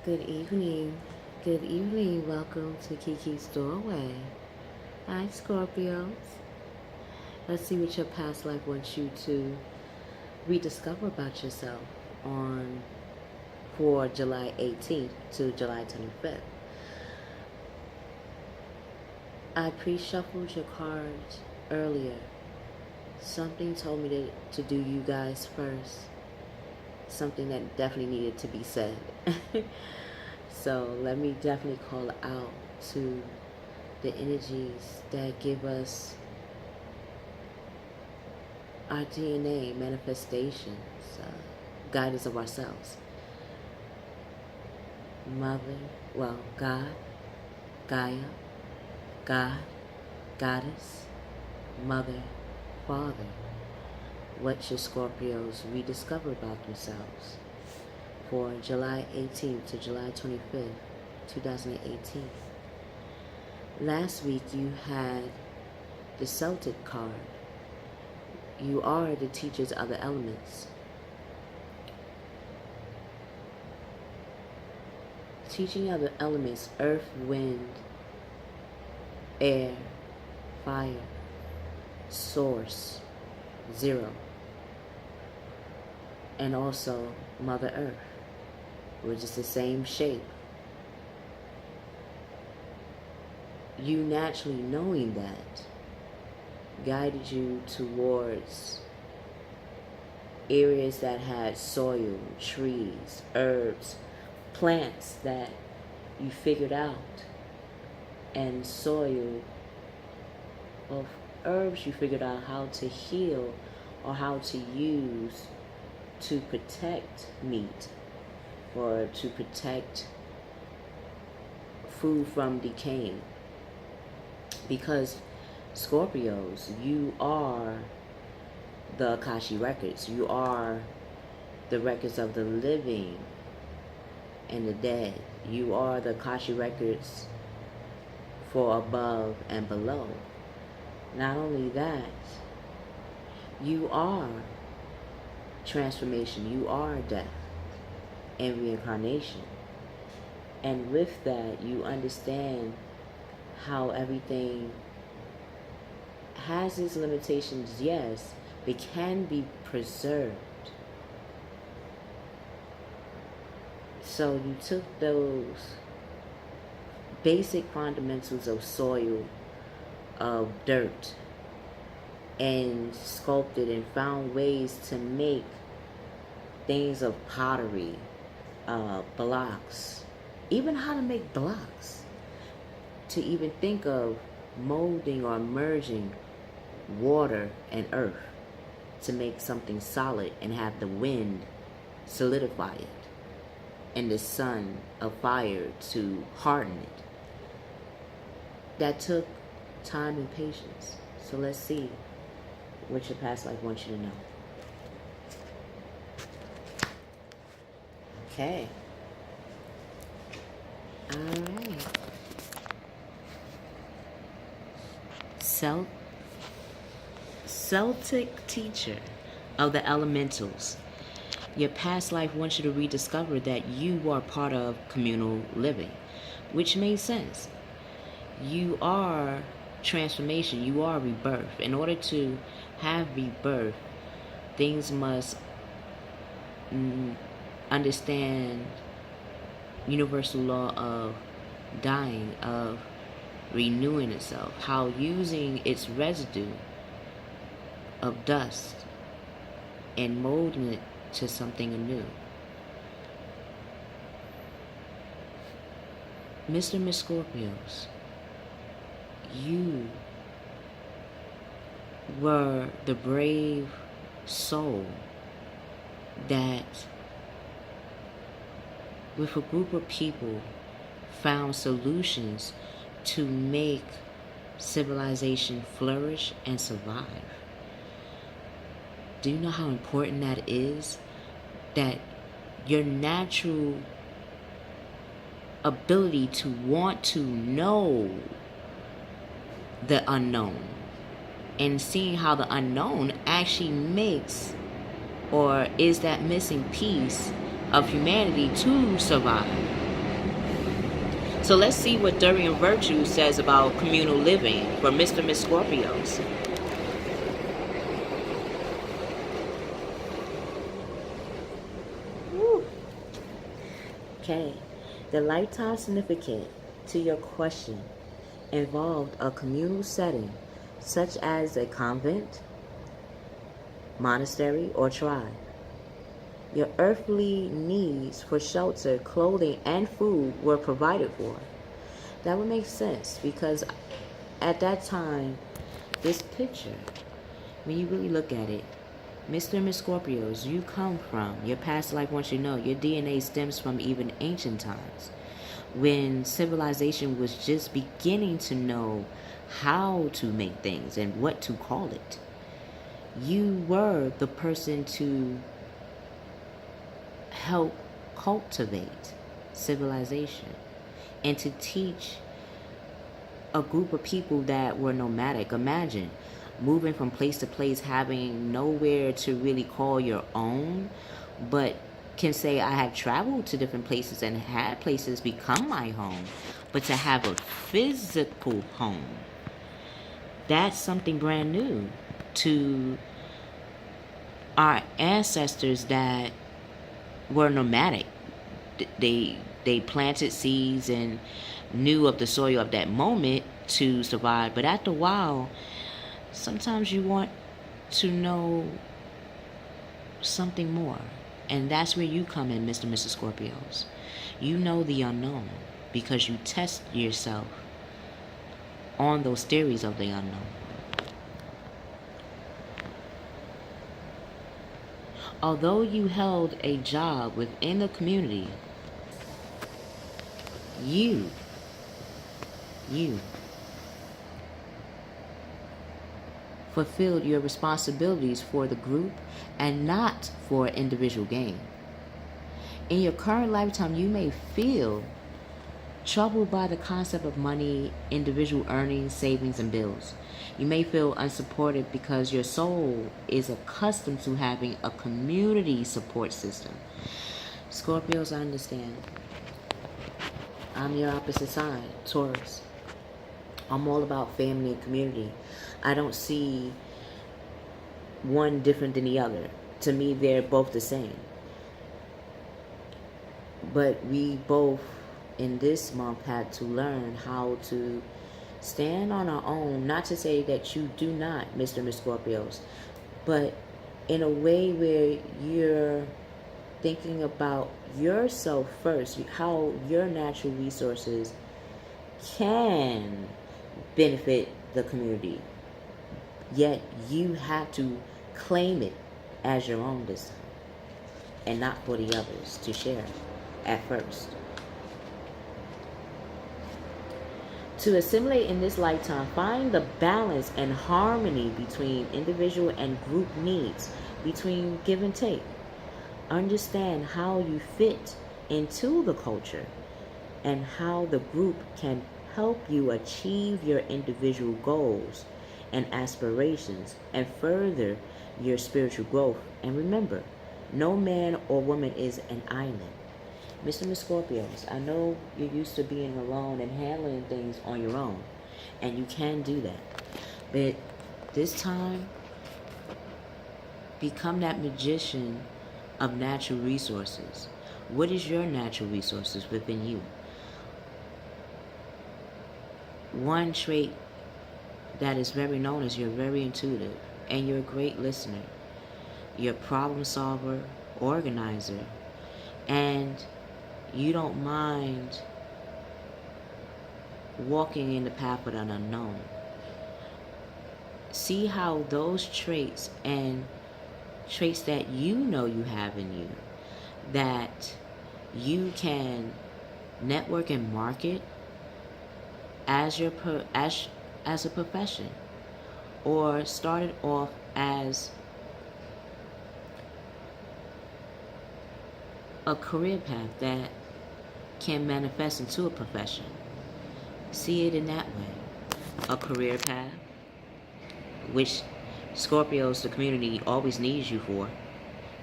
Good evening. Good evening. Welcome to Kiki's Doorway. Hi, Scorpios. Let's see what your past life wants you to rediscover about yourself on for July 18th to July 25th. I pre-shuffled your cards earlier. Something told me to do you guys first. Something that definitely needed to be said. So let me definitely call out to the energies that give us our DNA, manifestations, guidance of ourselves. Mother, God, Gaia, God, Goddess, Mother, Father. What should Scorpios rediscover about themselves for July 18th to July 25th, 2018? Last week you had the Celtic card. You are the teachers of the elements. Teaching of the elements: earth, wind, air, fire, source, zero, and also Mother Earth, which is the same shape. You naturally knowing that guided you towards areas that had soil, trees, herbs, plants that you figured out, and soil of herbs you figured out how to heal or how to use to protect meat or to protect food from decaying. Because Scorpios, you are the Akashi records. You are the records of the living and the dead. You are the Akashi records for above and below. Not only that, you are transformation. You are death and reincarnation. And with that, you understand how everything has its limitations, yes, but can be preserved. So you took those basic fundamentals of soil, of dirt, and sculpted and found ways to make things of pottery, blocks, even how to make blocks, to even think of molding or merging water and earth to make something solid and have the wind solidify it and the sun of fire to harden it. That took time and patience. So let's see what your past life wants you to know. Okay. All right. Celtic teacher of the elementals. Your past life wants you to rediscover that you are part of communal living, which makes sense. You are transformation. You are rebirth. In order to have rebirth, things must understand universal law of dying, of renewing itself, how using its residue of dust and molding it to something anew. Mr. and Miss Scorpios, you were the brave soul that, with a group of people, found solutions to make civilization flourish and survive. Do you know how important that is? That your natural ability to want to know the unknown and seeing how the unknown actually makes or is that missing piece of humanity to survive. So let's see what Durian Virtue says about communal living for Mr. and Miss Scorpios. Woo. Okay, the lifetime significant to your question involved a communal setting such as a convent, monastery, or tribe. Your earthly needs for shelter, clothing, and food were provided for. That would make sense because at that time, this picture, when you really look at it, Mr. and Miss Scorpios, you come from, your past life wants you to know, your DNA stems from even ancient times when civilization was just beginning to know how to make things and what to call it. You were the person to help cultivate civilization and to teach a group of people that were nomadic. Imagine moving from place to place, having nowhere to really call your own, but can say I have traveled to different places and had places become my home. But to have a physical home, that's something brand new to our ancestors that were nomadic. They planted seeds and knew of the soil of that moment to survive. But after a while, sometimes you want to know something more. And that's where you come in, Mr. and Mrs. Scorpios. You know the unknown because you test yourself on those theories of the unknown. Although you held a job within the community, you fulfilled your responsibilities for the group and not for individual gain. In your current lifetime, you may feel troubled by the concept of money, individual earnings, savings, and bills. You may feel unsupported because your soul is accustomed to having a community support system. Scorpios, I understand. I'm your opposite sign, Taurus. I'm all about family and community. I don't see one different than the other. To me, they're both the same. But we both, in this month, had to learn how to stand on our own. Not to say that you do not, Mr. and Miss Scorpios, but in a way where you're thinking about yourself first, how your natural resources can benefit the community. Yet you have to claim it as your own this time and not for the others to share at first. To assimilate in this lifetime, find the balance and harmony between individual and group needs, between give and take. Understand how you fit into the culture and how the group can help you achieve your individual goals and aspirations and further your spiritual growth. And remember, no man or woman is an island. Mr. and Miss Scorpios, I know you're used to being alone and handling things on your own, and you can do that. But this time, become that magician of natural resources. What is your natural resources within you? One trait that is very known is you're very intuitive and you're a great listener. You're a problem solver, organizer, and you don't mind walking in the path of the unknown. See how those traits and traits that you know you have in you, that you can network and market as your as a profession, or start it off as a career path that can manifest into a profession. See it in that way. A career path, which Scorpios, the community, always needs you for.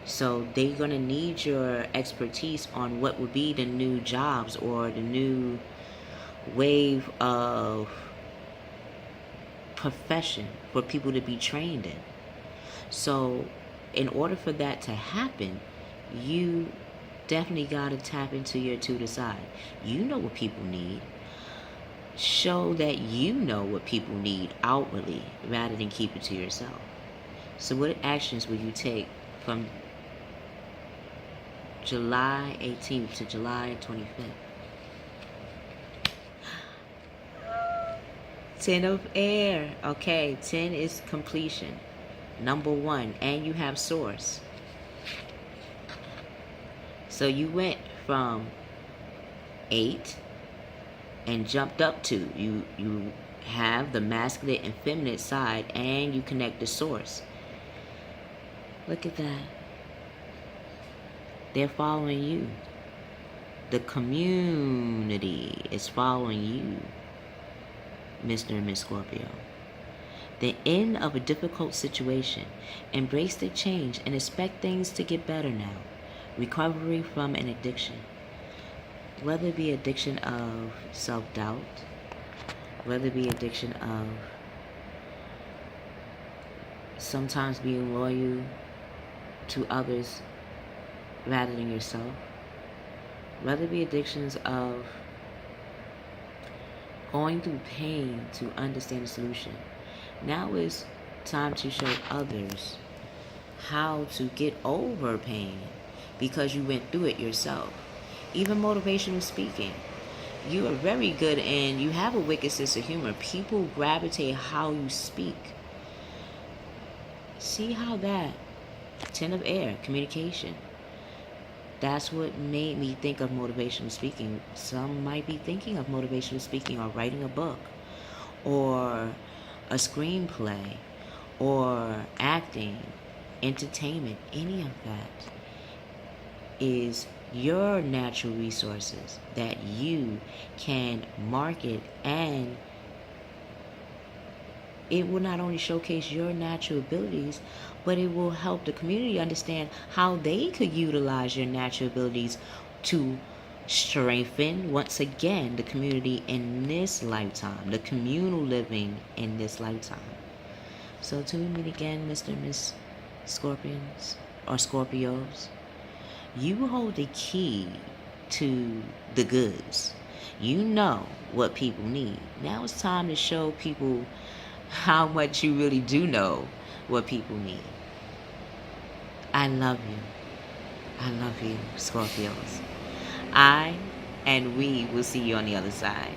So they're going to need your expertise on what would be the new jobs or the new wave of profession for people to be trained in. So in order for that to happen, you definitely got to tap into your tutor side. You know what people need. Show that you know what people need outwardly rather than keep it to yourself. So what actions will you take from July 18th to July 25th? 10 of air. Okay, 10 is completion. Number 1, and you have source. So you went from 8 and jumped up to you have the masculine and feminine side, and you connect the source. Look at that. They're following you. The community is following you, Mr. and Miss Scorpio. The end of a difficult situation. Embrace the change and expect things to get better now. Recovery from an addiction. Whether it be addiction of self-doubt, whether it be addiction of sometimes being loyal to others rather than yourself, whether it be addictions of going through pain to understand the solution. Now is time to show others how to get over pain because you went through it yourself. Even motivational speaking. You are very good and you have a wicked sense of humor. People gravitate how you speak. See how that 10 of air, communication. That's what made me think of motivational speaking. Some might be thinking of motivational speaking or writing a book or a screenplay or acting, entertainment. Any of that is your natural resources that you can market, and it will not only showcase your natural abilities, but it will help the community understand how they could utilize your natural abilities to strengthen, once again, the community in this lifetime, the communal living in this lifetime. So till we meet again, Mr. and Miss Scorpions or Scorpios, you hold the key to the goods. You know what people need. Now it's time to show people how much you really do know what people need. I love you. I love you, Scorpios. I and we will see you on the other side.